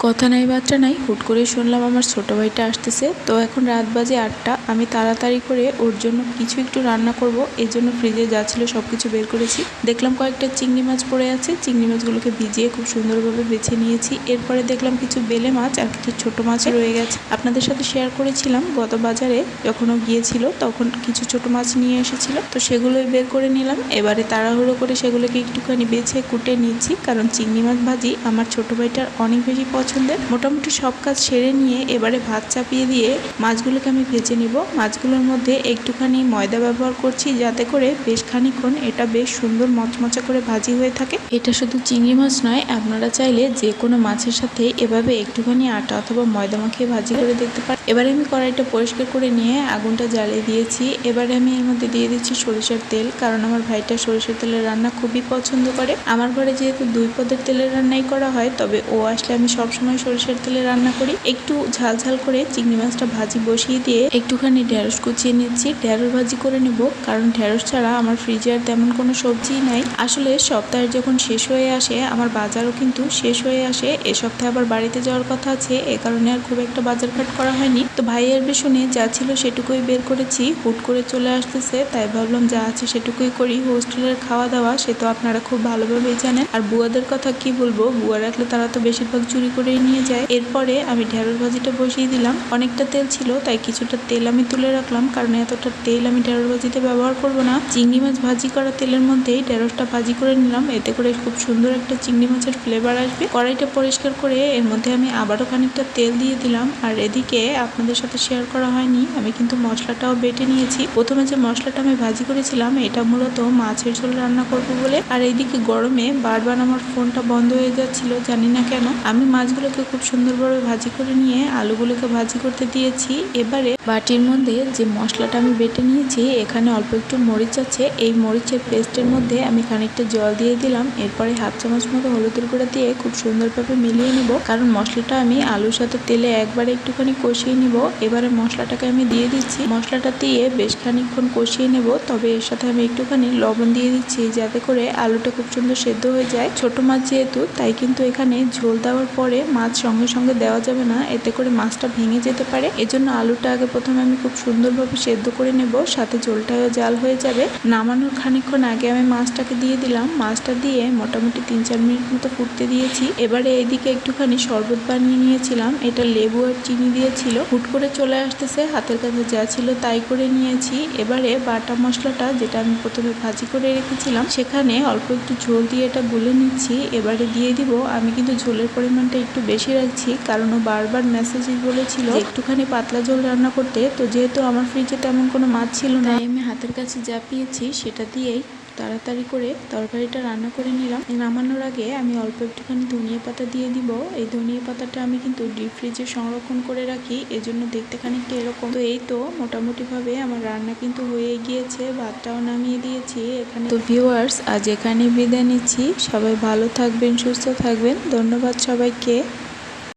কথা নাই বার্তা নাই, হুট করে শুনলাম আমার ছোট ভাইটা আসতেছে। তো এখন রাত বাজে 8টা। আমি তাড়াতাড়ি করে ওর জন্য কিছু একটু রান্না করব, এই জন্য ফ্রিজে যা ছিল সবকিছু বের করেছি। দেখলাম কয়েকটা চিংড়ি মাছ পড়ে আছে, চিংড়ি মাছগুলোকে ভিজিয়ে খুব সুন্দরভাবে বেছে নিয়েছি। এরপরে দেখলাম কিছু বেলে মাছ আর কিছু ছোট মাছ রয়ে গেছে। আপনাদের সাথে শেয়ার করেছিলাম গত বাজারে যখন ও গিয়েছিল তখন কিছু ছোট মাছ নিয়ে এসেছিল, তো সেগুলোই বের করে নিলাম। এবারে তাড়াহুড়ো করে সেগুলোকে একটুখানি বেছে কুটে নিচ্ছি, কারণ চিংড়ি মাছ ভাজি আমার ছোট ভাইটার অনেক বেশি পছন্দের। মোটামুটি সব কাজ সেরে নিয়ে এবারে ভাত চাপিয়ে দিয়ে মাছগুলোকে আমি ভেজে নিব। মাছগুলোর মধ্যে একটুখানি ময়দা ব্যবহার করছি, যাতে করে বেশ খানিক্ষণ এটা বেশ সুন্দর মচমচা করে ভাজি হয়ে থাকে। এটা শুধু চিংড়ি মাছ নয়, আপনারা চাইলে যে কোনো মাছের সাথে এভাবে একটুখানি আটা অথবা ময়দা মাখিয়ে ভাজি করে দেখতে পারেন। এবারে আমি কড়াইটা পরিষ্কার করে নিয়ে আগুনটা জ্বালিয়ে দিয়েছি। এবারে আমি এর মধ্যে দিয়ে দিচ্ছি সরিষার তেল, কারণ আমার ভাইটা সরিষার তেলের রান্না খুবই পছন্দ করে। আমার ঘরে যেহেতু 2 পদের তেলের রান্নাই করা হয়, তবে ও আসলে আমি সবসময় সরিষার তেলে রান্না করি। একটু ঝাল ঝাল করে চিংড়ি মাছটা ভাজি বসিয়ে দিয়ে একটুখানি ঢেঁড়স কুচিয়ে নিচ্ছি। ঢেঁড়স ভাজি করে নেব, কারণ ঢেঁড়স ছাড়া আমার ফ্রিজে আর তেমন কোনো সবজিই নাই। আসলে সপ্তাহের যখন শেষ হয়ে আসে আমার বাজারও কিন্তু শেষ হয়ে আসে। এ সপ্তাহে আবার বাড়িতে যাওয়ার কথা আছে, এ কারণে আর খুব একটা বাজার ঘাট করা হয়নি। তো ভাইয়ের বেশনে যা ছিল সেটুকুই বের করেছি। হুট করে চলে আসতেছে, তাই ভাবলাম যা আছে সেটুকুই করি। হোস্টেলের খাওয়া দাওয়া সে তো আপনারা খুব ভালোভাবেই জানেন। আর বুয়াদের কথা কি বলবো, বুয়া রাখলে তারা তো বেশিরভাগ চুরি করেই নিয়ে যায়। এরপরে আমি ঢেঁড়স ভাজিটা বসিয়ে দিলাম। অনেকটা তেল ছিল, তাই কিছুটা তেল আমি তুলে রাখলাম, কারণ এতটা তেল আমি ঢেঁড়স ভাজিতে ব্যবহার করব না। চিংড়ি মাছ ভাজি করা তেলের মধ্যেই ঢেঁড়সটা ভাজি করে নিলাম, এতে করে খুব সুন্দর একটা চিংড়ি মাছের ফ্লেভার আসবে। কড়াইটা পরিষ্কার করে এর মধ্যে আমি আবারও খানিকটা তেল দিয়ে দিলাম। আর এদিকে আপনাদের সাথে শেয়ার করা হয়নি, আমি কিন্তু মশলাটাও বেটে নিয়েছি। প্রথমে যে মশলাটা আমি ভাজি করেছিলাম এটা মূলত মাছের ঝোল রান্না করব বলে। আর এইদিকে গরমে বারবার আমার ফোনটা বন্ধ হয়ে যাচ্ছিল, জানি না কেন। আমি মাছগুলোকে খুব সুন্দরভাবে ভাজি করে নিয়ে আলুগুলোকে ভাজি করতে দিয়েছি। এবারে বাটির মধ্যে যে মশলাটা আমি বেটে নিয়েছি, এখানে অল্প একটু মরিচ আছে, এই মরিচের পেস্টের মধ্যে আমি খানিকটা জল দিয়ে দিলাম। এরপরে 1/2 চামচ মতো হলুদের গুঁড়া দিয়ে খুব সুন্দরভাবে মিলিয়ে নিব, কারণ মশলাটা আমি আলুর সাথে তেলে একবারে একটুখানি কষিয়ে নিব। এবারে মশলাটাকে আমি দিয়ে দিচ্ছি, মশলাটা দিয়ে বেশ খানিকক্ষণ কষিয়ে নেব। তবে এর সাথে আমি একটুখানি লবণ দিয়ে দিচ্ছি, যাতে করে আলুটা খুব সুন্দর সেদ্ধ হয়ে যায়। ছোট মাছ যেহেতু, তাই কিন্তু এখানে ঝোল দেওয়ার পরে মাছ সঙ্গে সঙ্গে দেওয়া যাবে না, এতে করে মাছটা ভেঙে যেতে পারে। এজন্য আলুটা আগে প্রথমে আমি খুব সুন্দরভাবে সেদ্ধ করে নেব, সাথে ঝোলটাও জাল হয়ে যাবে। নামানোর খানিকক্ষণ আগে আমি মাছটাকে দিয়ে দিলাম। মাছটা দিয়ে মোটামুটি 3-4 মিনিট মতো ফুটতে দিয়েছি। এবারে এইদিকে একটুখানি শরবত বানিয়ে নিয়েছিলাম, এটা লেবু আর চিনি দিয়েছিল। হুট করে চলে আসতেছে, হাতের কাছে যা ছিল তাই করে নিয়েছি। এবারে বাটা মশলাটা যেটা আমি প্রথমে ভাজি করে রেখেছিলাম, সেখানে অল্প একটু ঝোল দিয়ে এটা গুলে নিচ্ছি। এবারে দিয়ে দিব, আমি কিন্তু ঝোলের পরিমাণটা একটু বেশি রাখছি, কারণ ও বারবার মেসেজে বলেছিল একটুখানি পাতলা ঝোল রান্না করতে। তো যেহেতু আমার ফ্রিজে তেমন কোনো মাছ ছিল না, আমি হাতের কাছে যা পেয়েছি সেটা দিয়েই তাড়াতাড়ি করে তরকারিটা রান্না করে নিলাম। নামানোর আগে আমি অল্প একটুখানি ধনিয়া পাতা দিয়ে দিব। এই ধনিয়া পাতাটা আমি কিন্তু ডিপ ফ্রিজে সংরক্ষণ করে রাখি, এজন্য দেখতে খানিকটা এরকম। তো এই তো মোটামুটি ভাবে আমার রান্না কিন্তু হয়ে গিয়েছে, ভাতটাও নামিয়ে দিয়েছি এখানে। তো ভিউয়ার্স, আজ এখানে বিদায় নিচ্ছি। সবাই ভালো থাকবেন, সুস্থ থাকবেন। ধন্যবাদ সবাইকে।